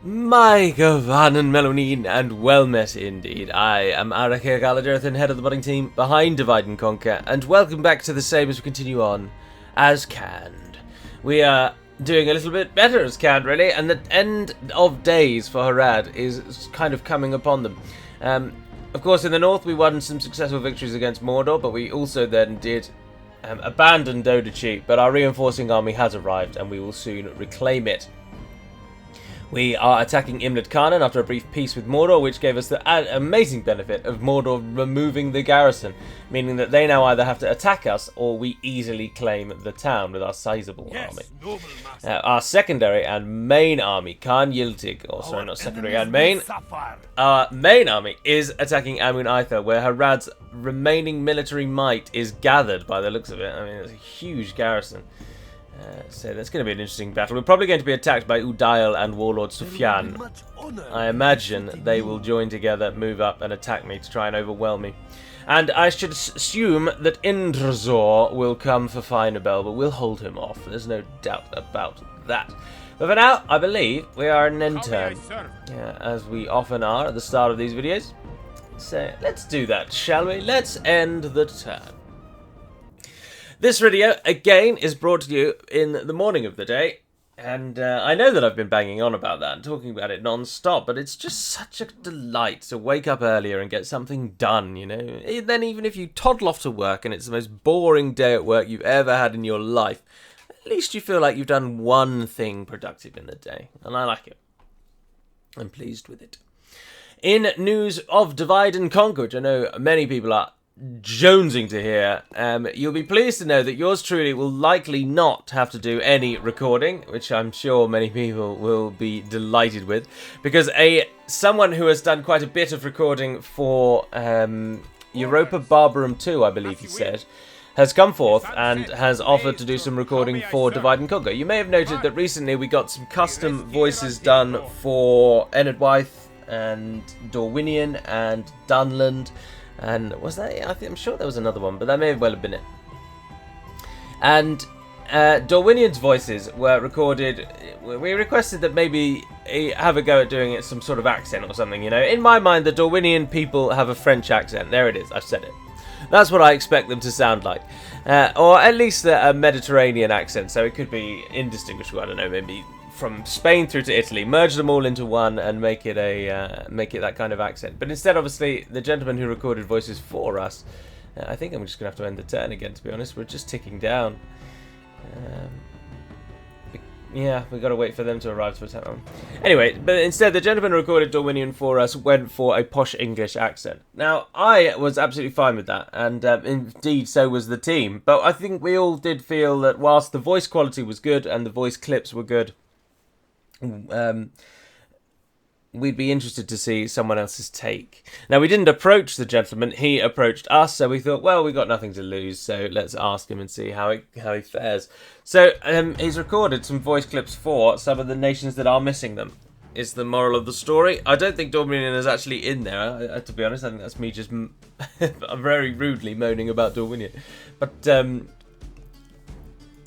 My Gavanen Melonin, and well met indeed. I am Araka Galadirthan, head of the budding team behind Divide and Conquer, and welcome back to the same as we continue on as canned. We are doing a little bit better as canned, really, and the end of days for Harad is kind of coming upon them. Of course, in the north we won some successful victories against Mordor, but we also then did abandon DoDaChi, but our reinforcing army has arrived and we will soon reclaim it. We are attacking Imlet Khanan after a brief peace with Mordor, which gave us the amazing benefit of Mordor removing the garrison, meaning that they now either have to attack us or we easily claim the town with our sizable army. Our secondary and main army, Khan Yiltig, or sorry, not secondary and main, our main army is attacking Amun Aithel, where Harad's remaining military might is gathered by the looks of it. I mean, it's a huge garrison. So that's going to be an interesting battle. We're probably going to be attacked by Udail and Warlord Sufyan. I imagine they will join together, move up and attack me to try and overwhelm me. And I should assume that Indrazor will come for Finabel, but we'll hold him off. There's no doubt about that. But for now, I believe we are in end turn, as we often are at the start of these videos. So let's do that, shall we? Let's end the turn. This video, again, is brought to you in the morning of the day, and I know that I've been banging on about that and talking about it non-stop, but it's just such a delight to wake up earlier and get something done, you know. Then even if you toddle off to work and it's the most boring day at work you've ever had in your life, at least you feel like you've done one thing productive in the day, and I like it. I'm pleased with it. In news of Divide and Conquer, which I know many people are jonesing to hear, you'll be pleased to know that yours truly will likely not have to do any recording, which I'm sure many people will be delighted with, because someone who has done quite a bit of recording for Europa Barbarum 2, I believe he said, has come forth and has offered to do some recording for Divide and Conquer. You may have noted that recently we got some custom voices done for Enid Wyeth and Dorwinion and Dunland. And was that? I'm sure there was another one, but that may well have been it. And Dorwinian's voices were recorded. We requested that maybe he have a go at doing it some sort of accent or something. You know, in my mind, the Dorwinian people have a French accent. There it is. I've said it. That's what I expect them to sound like, or at least a Mediterranean accent. So it could be indistinguishable. I don't know, maybe from Spain through to Italy, merge them all into one and make it that kind of accent. But instead, obviously, the gentleman who recorded voices for us, I think I'm just going to have to end the turn again, to be honest. We're just ticking down. Yeah, we've got to wait for them to arrive to attack them. Anyway, but instead, the gentleman who recorded Dorwinian for us went for a posh English accent. Now, I was absolutely fine with that, and indeed so was the team. But I think we all did feel that whilst the voice quality was good and the voice clips were good, we'd be interested to see someone else's take. Now, we didn't approach the gentleman, he approached us, so we thought, well, we got nothing to lose, so let's ask him and see how he fares. So he's recorded some voice clips for some of the nations that are missing them, is the moral of the story. I don't think Dorwinion is actually in there, to be honest. I think that's me just very rudely moaning about Dorwinion. But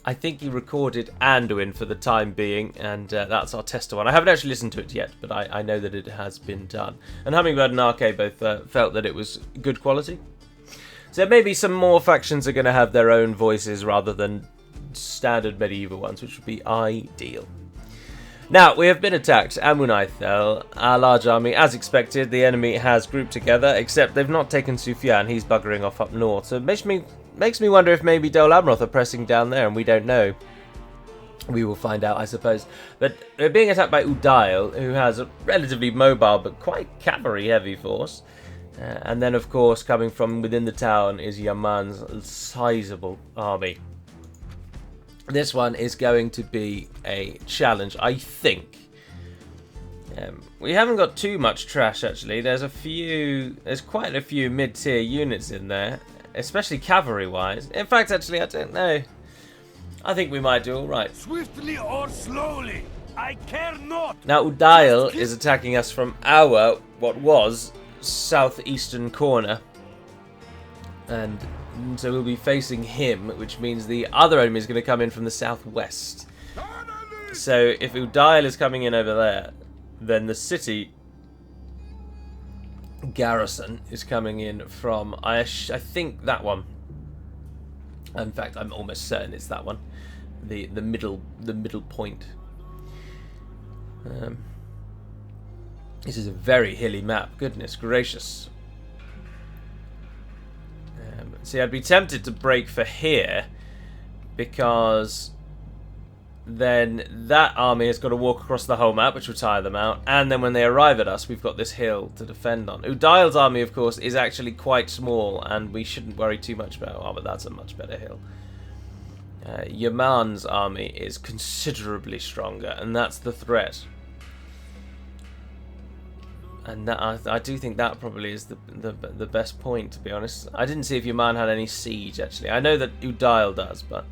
I think he recorded Anduin for the time being, and that's our tester one. I haven't actually listened to it yet, but I know that it has been done. And Hummingbird and RK both felt that it was good quality. So maybe some more factions are going to have their own voices rather than standard medieval ones, which would be ideal. Now, we have been attacked. Amun Aithel, our large army, as expected, the enemy has grouped together, except they've not taken Sufyan. He's buggering off up north, so it makes me wonder if maybe Dol Amroth are pressing down there and we don't know. We will find out, I suppose. But we're being attacked by Udail, who has a relatively mobile but quite cavalry-heavy force. And then, of course, coming from within the town is Yaman's sizable army. This one is going to be a challenge, I think. We haven't got too much trash, actually. There's quite a few mid-tier units in there, especially cavalry-wise. In fact, actually, I don't know. I think we might do all right. Swiftly or slowly, I care not. Now, Udail is attacking us from what was, southeastern corner. And so we'll be facing him, which means the other enemy is going to come in from the southwest. So if Udail is coming in over there, then the city garrison is coming in from, I think, that one. In fact, I'm almost certain it's that one, the middle point. This is a very hilly map. Goodness gracious. See, I'd be tempted to break for here, because then that army has got to walk across the whole map, which will tire them out, and then when they arrive at us, we've got this hill to defend on. Udайл's army, of course, is actually quite small, and we shouldn't worry too much about. Oh, but that's a much better hill. Yaman's army is considerably stronger, and that's the threat. And that, I do think that probably is the best point, to be honest. I didn't see if Yaman had any siege, actually. I know that Udayl does, but...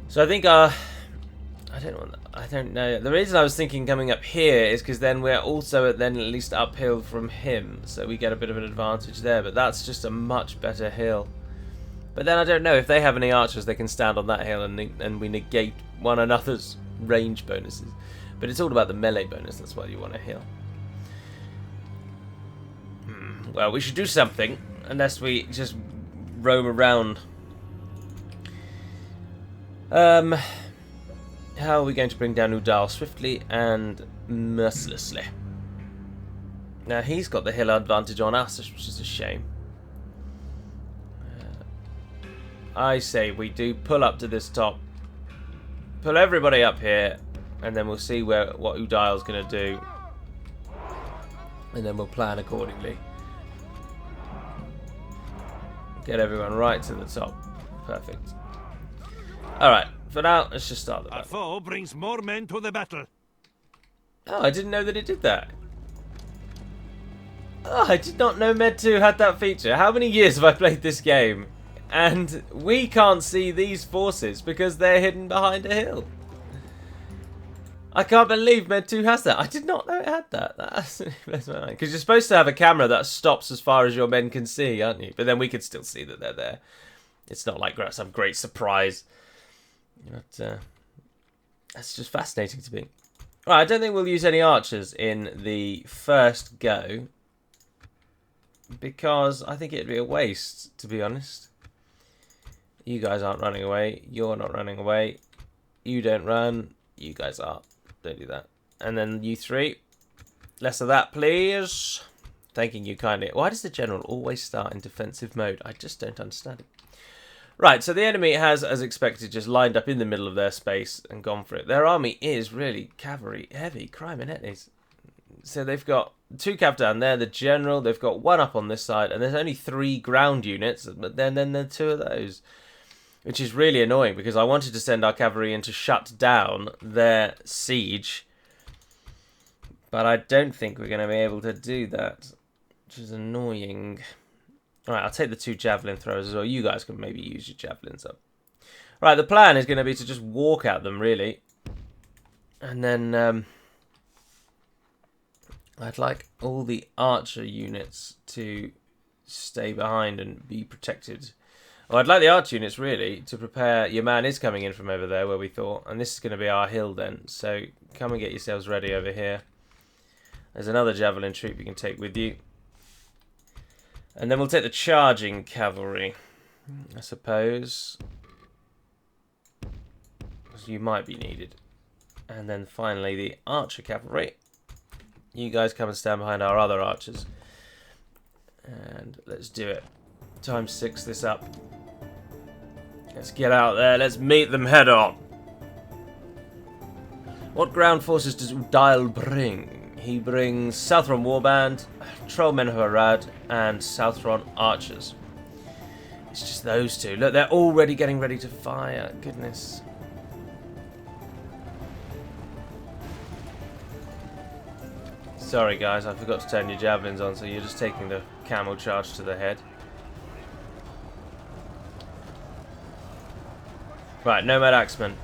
So I think, I don't know. The reason I was thinking coming up here is because then we're also at least uphill from him, so we get a bit of an advantage there. But that's just a much better hill. But then I don't know if they have any archers, they can stand on that hill and we negate one another's range bonuses. But it's all about the melee bonus. That's why you want a hill. Well, we should do something, unless we just roam around. How are we going to bring down Udayl swiftly and mercilessly? Now, he's got the hill advantage on us, which is a shame. I say we do pull up to this top. Pull everybody up here, and then we'll see what Udayl's going to do. And then we'll plan accordingly. Get everyone right to the top. Perfect. Alright, for now, let's just start the battle. A foe brings more men to the battle. Oh, I didn't know that it did that. Oh, I did not know Med 2 had that feature. How many years have I played this game? And we can't see these forces because they're hidden behind a hill. I can't believe Med 2 has that. I did not know it had that. That's blows my mind. Because you're supposed to have a camera that stops as far as your men can see, aren't you? But then we can still see that they're there. It's not like some great surprise. But that's just fascinating to me. Right, I don't think we'll use any archers in the first go, because I think it'd be a waste, to be honest. You guys aren't running away. You're not running away. You don't run. You guys are. Don't do that. And then you three. Less of that, please. Thanking you kindly. Why does the general always start in defensive mode? I just don't understand it. Right, so the enemy has, as expected, just lined up in the middle of their space and gone for it. Their army is really cavalry heavy. Crimenettes. So they've got 2 cav down there, the general. They've got 1 up on this side, and there's only 3 ground units, but then there are 2 of those. Which is really annoying, because I wanted to send our cavalry in to shut down their siege. But I don't think we're going to be able to do that, which is annoying. Alright, I'll take the 2 javelin throwers as well. You guys can maybe use your javelins up. Right, the plan is going to be to just walk at them, really. And then I'd like all the archer units to stay behind and be protected. Well, I'd like the archer units, really, to prepare. Your man is coming in from over there, where we thought. And this is going to be our hill, then. So come and get yourselves ready over here. There's another javelin troop you can take with you. And then we'll take the charging cavalry, I suppose. Because you might be needed. And then finally the archer cavalry. You guys come and stand behind our other archers. And let's do it. Times 6 this up. Let's get out there. Let's meet them head on. What ground forces does Udayl bring? He brings Southron Warband, Trollmen of Harad, and Southron Archers. It's just those 2. Look, they're already getting ready to fire. Goodness. Sorry, guys, I forgot to turn your javelins on, so you're just taking the camel charge to the head. Right, Nomad Axemen.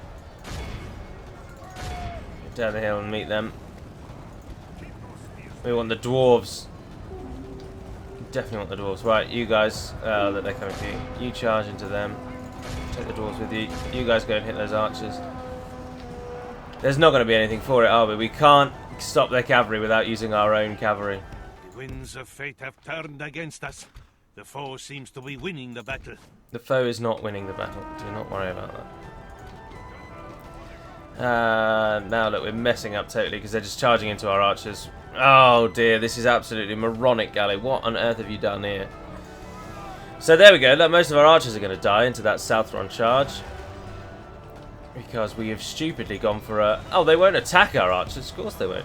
Get down the hill and meet them. We want the dwarves. Definitely want the dwarves. Right, you guys, that they're coming to you. You charge into them. Take the dwarves with you. You guys go and hit those archers. There's not going to be anything for it, are we? We can't stop their cavalry without using our own cavalry. The winds of fate have turned against us. The foe seems to be winning the battle. The foe is not winning the battle. Do not worry about that. Now look, we're messing up totally because they're just charging into our archers. Oh dear, this is absolutely moronic, Galley. What on earth have you done here? So there we go. Look, most of our archers are going to die into that south run charge. Because we have stupidly gone for a... Oh, they won't attack our archers. Of course they won't.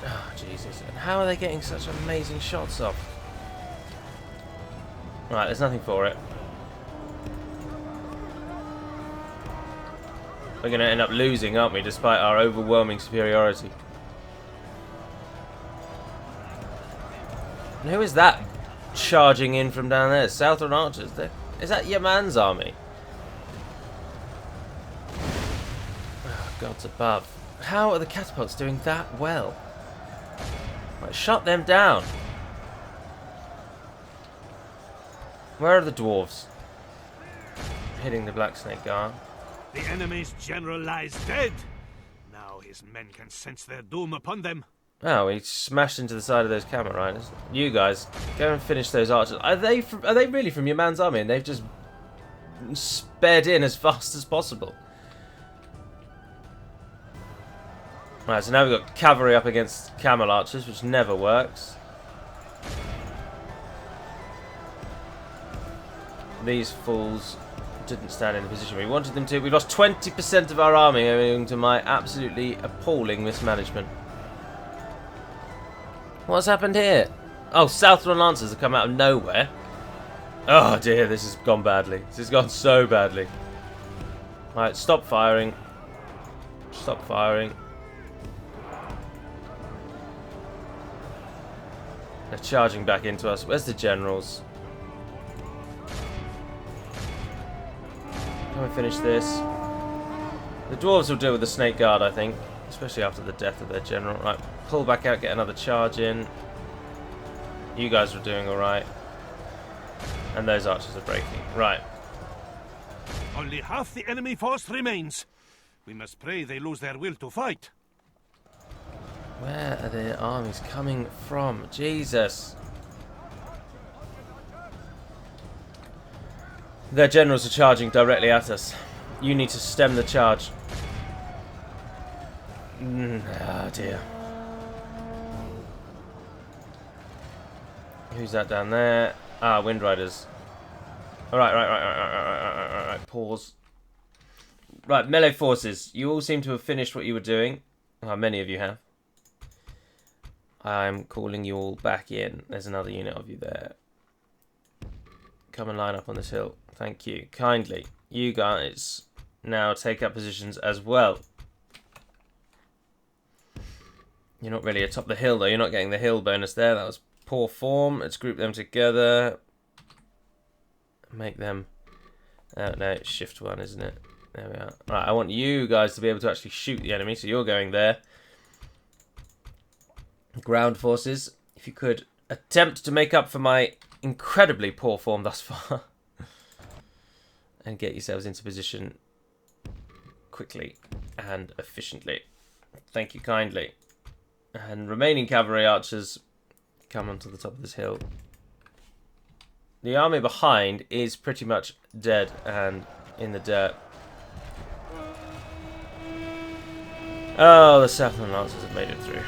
Oh, Jesus. And how are they getting such amazing shots off? Right, there's nothing for it. We're going to end up losing, aren't we, despite our overwhelming superiority. And who is that charging in from down there? Southern archers. Is that your man's army? Oh, gods above. How are the catapults doing that well? Like, shut them down. Where are the dwarves? Hitting the Black Snake Guard. The enemy's general lies dead. Now his men can sense their doom upon them. Oh, he smashed into the side of those camel riders. You guys, go and finish those archers. Are they really from your man's army? And they've just sped in as fast as possible. Right, so now we've got cavalry up against camel archers, which never works. These fools didn't stand in the position we wanted them to. We lost 20% of our army owing to my absolutely appalling mismanagement. What's happened here? Oh, Southron Lancers have come out of nowhere. Oh dear, this has gone badly. This has gone so badly. Right, stop firing. Stop firing. They're charging back into us. Where's the generals? Can we finish this? The dwarves will deal with the Snake Guard, I think. Especially after the death of their general. Right, pull back out, get another charge in. You guys are doing alright. And those archers are breaking. Right. Only half the enemy force remains. We must pray they lose their will to fight. Where are their armies coming from? Jesus. Their generals are charging directly at us. You need to stem the charge. Oh dear. Who's that down there? Ah, Wind Riders. Alright, right. Pause. Right, melee forces. You all seem to have finished what you were doing. Many of you have. I'm calling you all back in. There's another unit of you there. Come and line up on this hill. Thank you. Kindly. You guys now take up positions as well. You're not really atop the hill, though. You're not getting the hill bonus there. That was poor form. Let's group them together. Make them... no, it's shift 1, isn't it? There we are. Right, I want you guys to be able to actually shoot the enemy, so you're going there. Ground forces. If you could attempt to make up for my incredibly poor form thus far. And get yourselves into position quickly and efficiently. Thank you kindly. And remaining cavalry archers come onto the top of this hill. The army behind is pretty much dead and in the dirt. Oh, the Southern Lancers have made it through.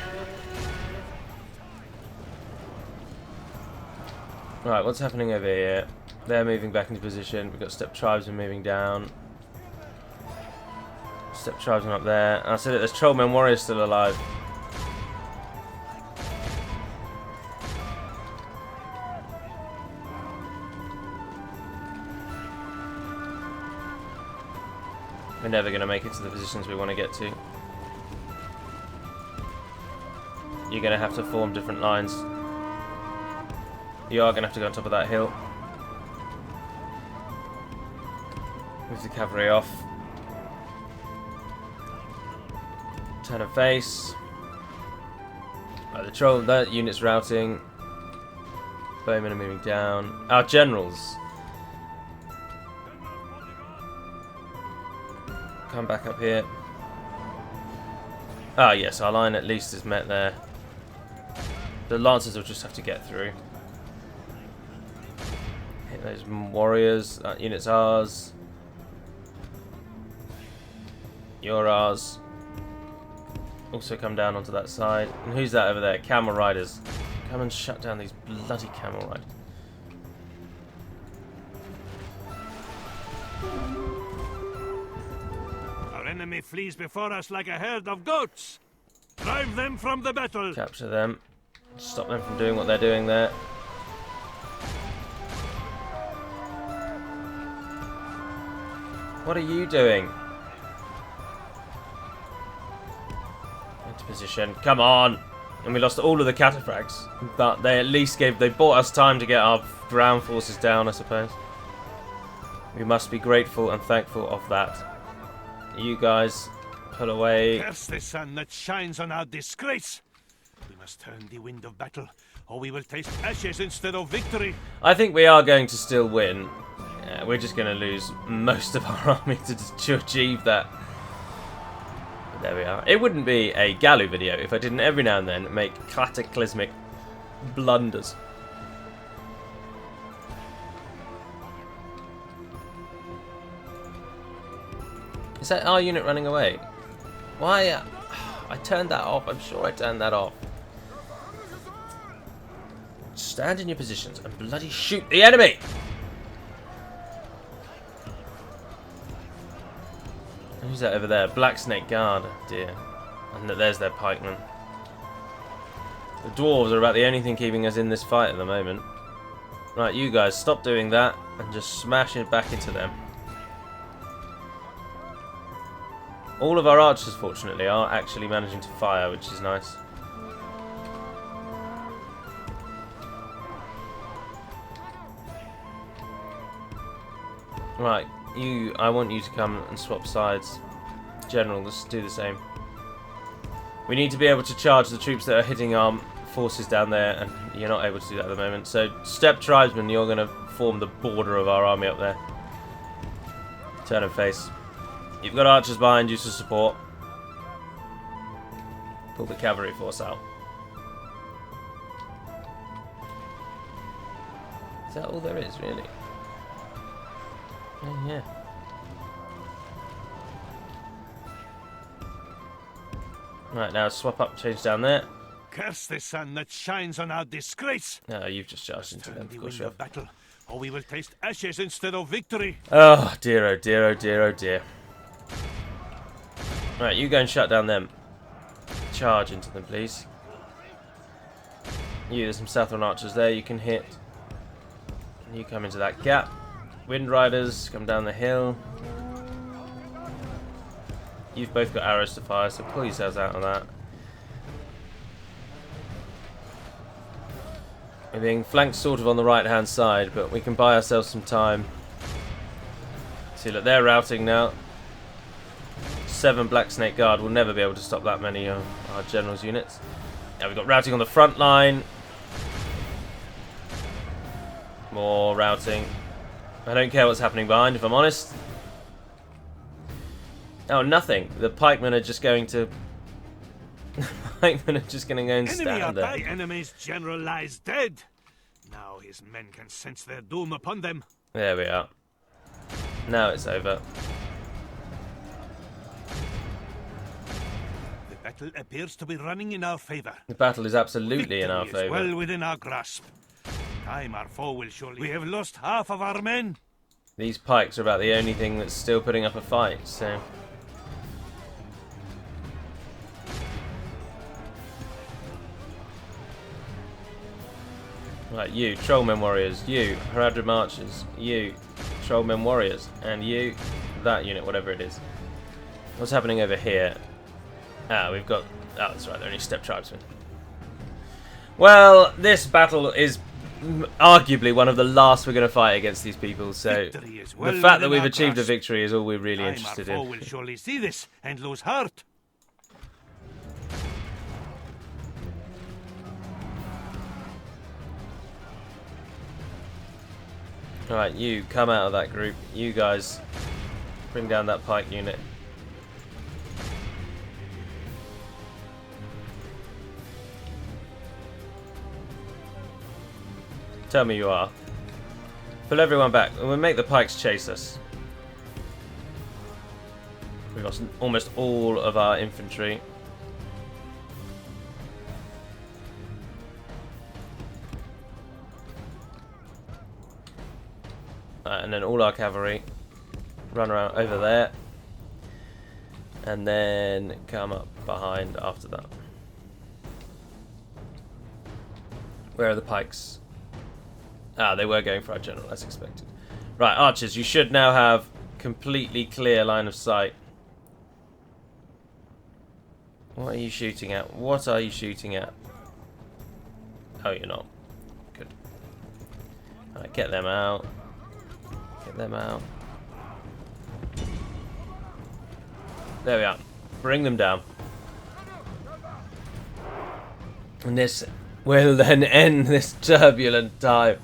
Right, what's happening over here? They're moving back into position. We've got Steppe Tribesmen moving down. Steppe Tribesmen up there. And I said that there's Trollmen Warriors still alive. We're never going to make it to the positions we want to get to. You're going to have to form different lines. You are going to have to go on top of that hill. Move the cavalry off. Turn and face. Right, that unit's routing. Bowmen are moving down. Our generals. Come back up here. Ah, yes, our line at least is met there. The Lancers will just have to get through. Hit those warriors. That unit's ours. You're ours. Also come down onto that side. And who's that over there? Camel riders. Come and shut down these bloody camel riders. Our enemy flees before us like a herd of goats. Drive them from the battle. Capture them. Stop them from doing what they're doing there. What are you doing? Into position. Come on! And we lost all of the cataphracts. But they at least they bought us time to get our ground forces down, I suppose. We must be grateful and thankful of that. You guys, pull away. Curse the sun that shines on our disgrace. We must turn the wind of battle, or we will taste ashes instead of victory. I think we are going to still win. Yeah, we're just going to lose most of our army to achieve that. But there we are. It wouldn't be a Galu video if I didn't every now and then make cataclysmic blunders. Is that our unit running away? Why? I turned that off. I'm sure I turned that off. Stand in your positions and bloody shoot the enemy! Who's that over there? Black Snake Guard. Oh dear. And there's their pikemen. The dwarves are about the only thing keeping us in this fight at the moment. Right, you guys, stop doing that and just smash it back into them. All of our archers, fortunately, are actually managing to fire, which is nice. Right, I want you to come and swap sides. General, let's do the same. We need to be able to charge the troops that are hitting our forces down there, and you're not able to do that at the moment. So, Steppe Tribesmen, you're going to form the border of our army up there. Turn and face. You've got archers behind you to support. Pull the cavalry force out. Is that all there is, really? Oh, yeah. Right, now swap up, change down there. Curse the sun that shines on our disgrace. No, you've just charged into them, of course you have. Battle, or we will taste ashes instead of victory. Oh dear, oh dear, oh dear, oh dear. Right, you go and shut down them. Charge into them, please. There's some Southern archers there you can hit. You come into that gap. Wind Riders, come down the hill. You've both got arrows to fire, so pull yourselves out of that. We're being flanked sort of on the right-hand side, but we can buy ourselves some time. See, look, they're routing now. 7 Black Snake Guard will never be able to stop that many of our general's units. Now we've got routing on the front line. More routing. I don't care what's happening behind, if I'm honest. Oh, nothing. The pikemen are just going to... the pikemen are just going to go and stand there. Thy enemy's general lies dead. Now his men can sense their doom upon them. There we are. Now it's over. The battle appears to be running in our favor. The battle is absolutely in our Victory is favor. well within our grasp. Time our foe will surely... We have lost half of our men. These pikes are about the only thing that's still putting up a fight, so... Right, you, Trollmen Warriors, you, Harad Archers, you, Trollmen Warriors, and you, that unit, whatever it is. What's happening over here? Ah, we've got... Oh, that's right, they're only Steppe Tribesmen. Well, this battle is arguably one of the last we're going to fight against these people, so well the fact that we've achieved a victory is all we're really interested in. Will surely see this and lose heart. Alright, you come out of that group. You guys bring down that pike unit. Tell me you are. Pull everyone back, and we'll make the pikes chase us. We've lost almost all of our infantry. And then all our cavalry run around over there. And then come up behind after that. Where are the pikes? Ah, they were going for our general, as expected. Right, archers, you should now have completely clear line of sight. What are you shooting at? What are you shooting at? Oh, you're not. Good. Alright, get them out. Get them out. There we are. Bring them down. And this will then end this turbulent time.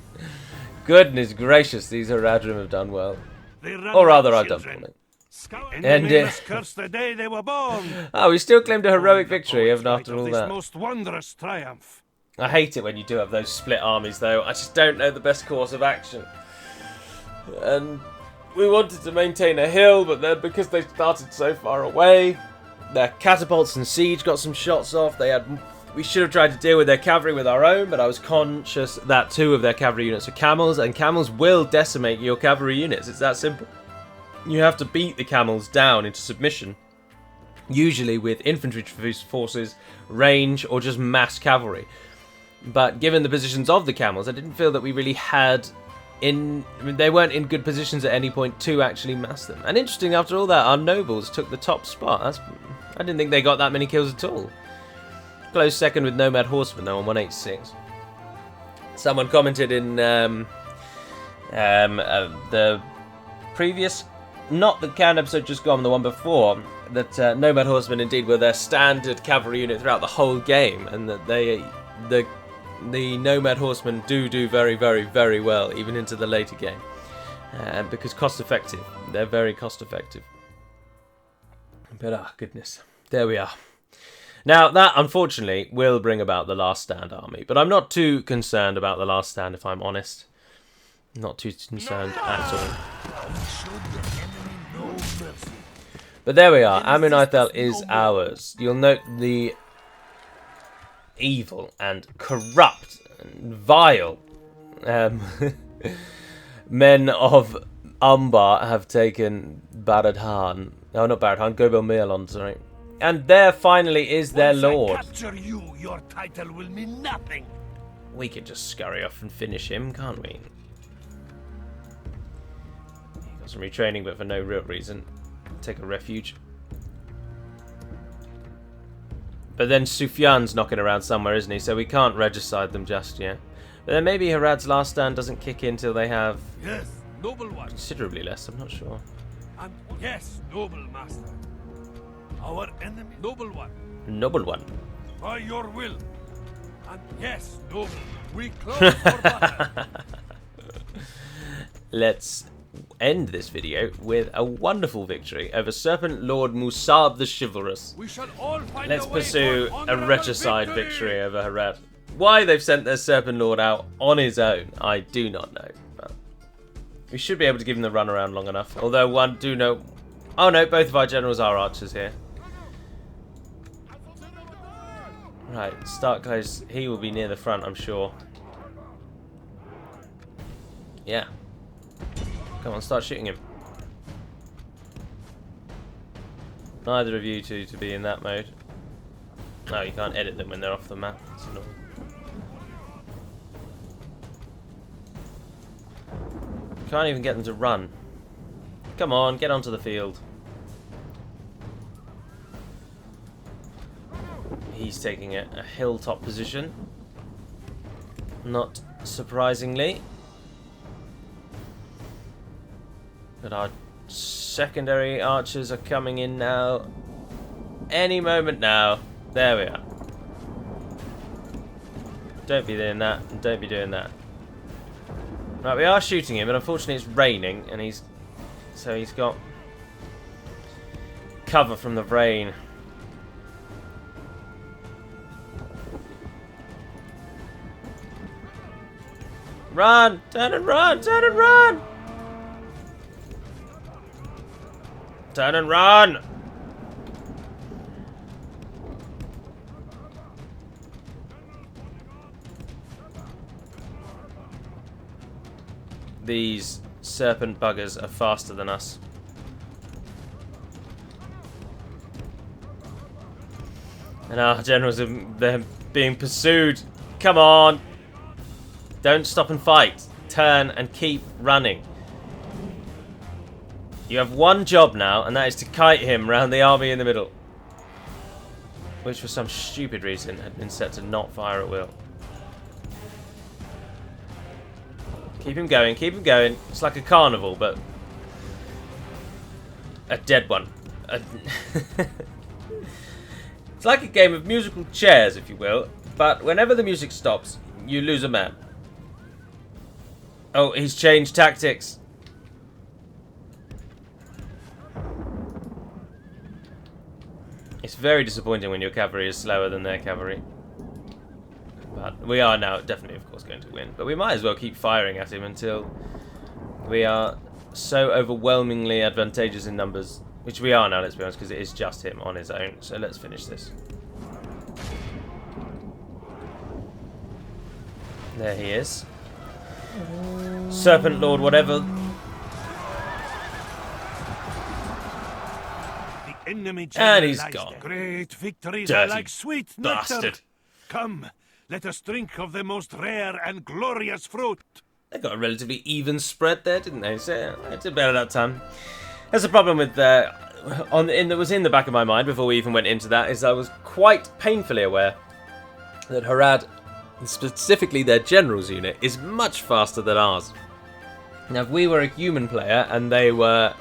Goodness gracious, these Haradrim have done well. Or rather, I've done poorly. And curse the day they were born. Oh, we still claimed a heroic victory even after all that. Most wondrous triumph. I hate it when you do have those split armies, though. I just don't know the best course of action. And we wanted to maintain a hill, but then because they started so far away, their catapults and siege got some shots off. We should have tried to deal with their cavalry with our own, but I was conscious that 2 of their cavalry units are camels, and camels will decimate your cavalry units. It's that simple. You have to beat the camels down into submission, usually with infantry forces, range, or just mass cavalry. But given the positions of the camels, I didn't feel that we really had they weren't in good positions at any point to actually mass them. And interesting, after all that, our nobles took the top spot. I didn't think they got that many kills at all. Close second with Nomad Horsemen, though, on 186. Someone commented in the previous, not the canned episode just gone, the one before, that Nomad Horsemen indeed were their standard cavalry unit throughout the whole game, and that the Nomad Horsemen do very, very, very well, even into the later game. Because cost effective. They're very cost effective. But, oh, goodness. There we are. Now, that, unfortunately, will bring about the Last Stand army. But I'm not too concerned about the Last Stand, if I'm honest. Not too concerned at all. But there we are. Amenithel is ours. You'll note the evil and corrupt and vile men of Umbar have taken Baradhan. No, not Baradhan, Gobel Mirlon, sorry. And there finally is their lord. Once I capture you, your title will mean nothing. We could just scurry off and finish him, can't we? He got some retraining, but for no real reason. Take a refuge. But then Sufyan's knocking around somewhere, isn't he? So we can't regicide them just yet. But then maybe Harad's Last Stand doesn't kick in till they have noble one. Considerably less, I'm not sure. And yes, noble master. Our enemy, noble one. Noble one. By your will. And yes, noble. We close for battle. Let's end this video with a wonderful victory over Serpent Lord Musab the Chivalrous. We shall all find Let's a way pursue for a regicide victory over Harad. Why they've sent their Serpent Lord out on his own, I do not know. But we should be able to give him the runaround long enough. Although one do know... Oh no, both of our generals are archers here. Right, start close. He will be near the front, I'm sure. Yeah. Come on, start shooting him. Neither of you two to be in that mode. No, you can't edit them when they're off the map. It's annoying. Can't even get them to run. Come on, get onto the field. He's taking a hilltop position. Not surprisingly. But our secondary archers are coming in now. Any moment now. There we are. Don't be doing that, and don't be doing that. Right, we are shooting him, but unfortunately it's raining, and he's got cover from the rain. Run! Turn and run! Turn and run! Turn and run! These serpent buggers are faster than us. And our generals they're being pursued. Come on! Don't stop and fight. Turn and keep running. You have one job now, and that is to kite him round the army in the middle. Which for some stupid reason had been set to not fire at will. Keep him going, keep him going. It's like a carnival, but a dead one. It's like a game of musical chairs, if you will, but whenever the music stops, you lose a man. Oh, he's changed tactics. It's very disappointing when your cavalry is slower than their cavalry. But we are now definitely, of course, going to win. But we might as well keep firing at him until we are so overwhelmingly advantageous in numbers. Which we are now, let's be honest, because it is just him on his own. So let's finish this. There he is. Serpent Lord, whatever. The enemy And he's lies gone. there. Great victories Dirty are like sweet nectar. bastard. Come, let us drink of the most rare and glorious fruit. They got a relatively even spread there, didn't they? So I did better that time. That's the problem with that was in the back of my mind before we even went into that, is I was quite painfully aware that Harad, specifically their generals unit, is much faster than ours. Now, if we were a human player and they were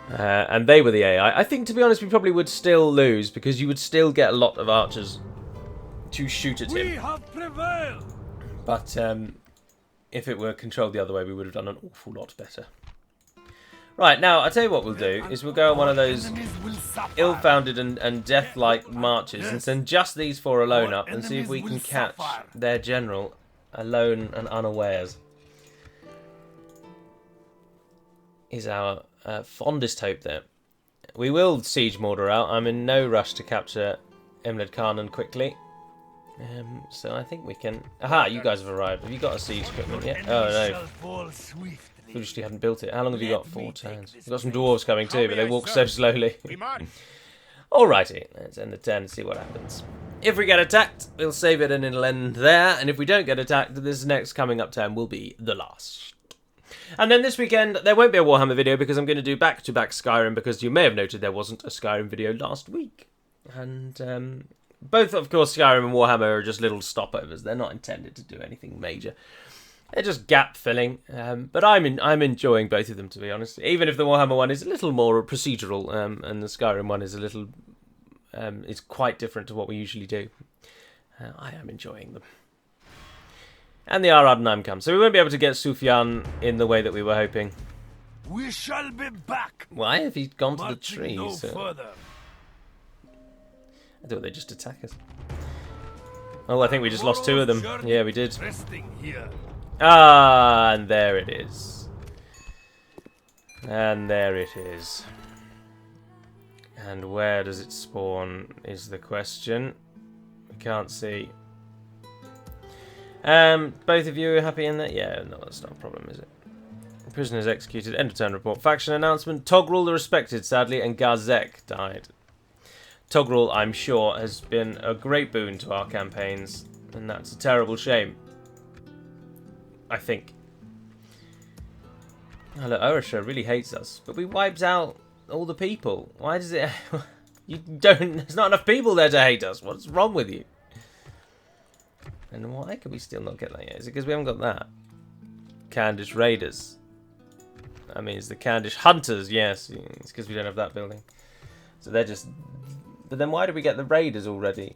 the AI, I think, to be honest, we probably would still lose, because you would still get a lot of archers to shoot at him. We have prevailed. But if it were controlled the other way, we would have done an awful lot better. Right, now, I'll tell you what we'll do, is we'll go on one of those ill-founded and death-like marches and send just these four alone up and see if we can catch their general alone and unawares. Is our fondest hope there. We will siege Mordor out. I'm in no rush to capture Imled Khanan quickly. So I think we can... Aha, you guys have arrived. Have you got a siege equipment yet? Oh, no. Foolishly hadn't built it. How long have you got? 4 turns. We've got some dwarves coming too, but they walk so slowly. Alrighty, let's end the turn and see what happens. If we get attacked, we'll save it and it'll end there. And if we don't get attacked, this next coming up turn will be the last. And then this weekend, there won't be a Warhammer video because I'm going to do back-to-back Skyrim, because you may have noted there wasn't a Skyrim video last week. And both, of course, Skyrim and Warhammer are just little stopovers. They're not intended to do anything major. They're just gap-filling, but I'm enjoying both of them, to be honest. Even if the Warhammer one is a little more procedural, and the Skyrim one is a little... it's quite different to what we usually do. I am enjoying them. And the Arad come. So we won't be able to get Sufyan in the way that we were hoping. We shall be back. Why have he gone to the Marching trees? no further. I thought they'd just attack us. Oh, I think we just lost 2 of them. Yeah, we did. Resting here. Ah, and there it is. And there it is. And where does it spawn is the question. We can't see. Both of you are happy in that? Yeah, no, that's not a problem, is it? Prisoners executed. End of turn report. Faction announcement. Togrul the Respected, sadly, and Gazek died. Togrul, I'm sure, has been a great boon to our campaigns, and that's a terrible shame. I think. Oh, look, Orisha really hates us, but we wiped out all the people. Why does it... you don't... There's not enough people there to hate us. What's wrong with you? And why can we still not get that yet? Is it because we haven't got that? Candish Raiders. I mean, it's the Candish Hunters, yes. It's because we don't have that building. So they're just... But then why did we get the Raiders already?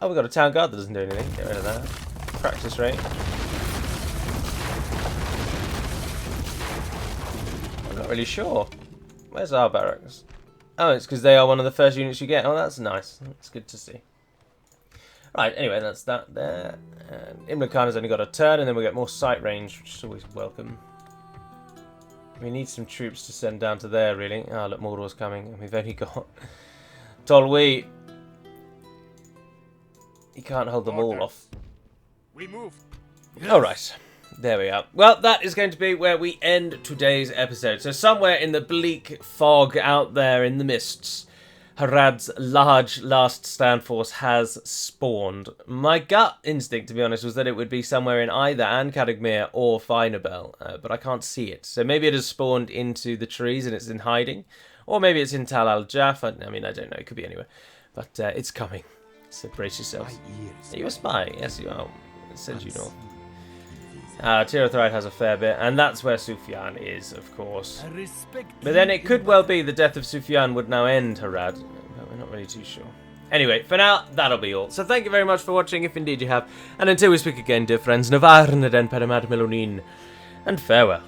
Oh, we got a town guard that doesn't do anything. Get rid of that. Practice rate. I'm not really sure. Where's our barracks? Oh, it's because they are one of the first units you get. Oh, that's nice. That's good to see. Right, anyway, that's that there. And Imran Khan has only got a turn, and then we get more sight range, which is always welcome. We need some troops to send down to there, really. Ah, look, Mordor's coming, and we've only got Tolui. He can't hold them all off. We move. Alright, there we are. Well, that is going to be where we end today's episode. So somewhere in the bleak fog out there in the mists, Harad's large last stand force has spawned. My gut instinct, to be honest, was that it would be somewhere in either An-Kadagmir or Finabel, but I can't see it. So maybe it has spawned into the trees and it's in hiding, or maybe it's in Tal al-Jaf. I mean, I don't know. It could be anywhere, but it's coming. So brace yourselves. Are you a spy? Yes, you are. It says you know. Tirothride has a fair bit, and that's where Sufyan is, of course. But then it could well be the death of Sufyan would now end Harad, but we're not really too sure. Anyway, for now, that'll be all. So thank you very much for watching, if indeed you have. And until we speak again, dear friends, Navar Naden Paramad Melonin, and farewell.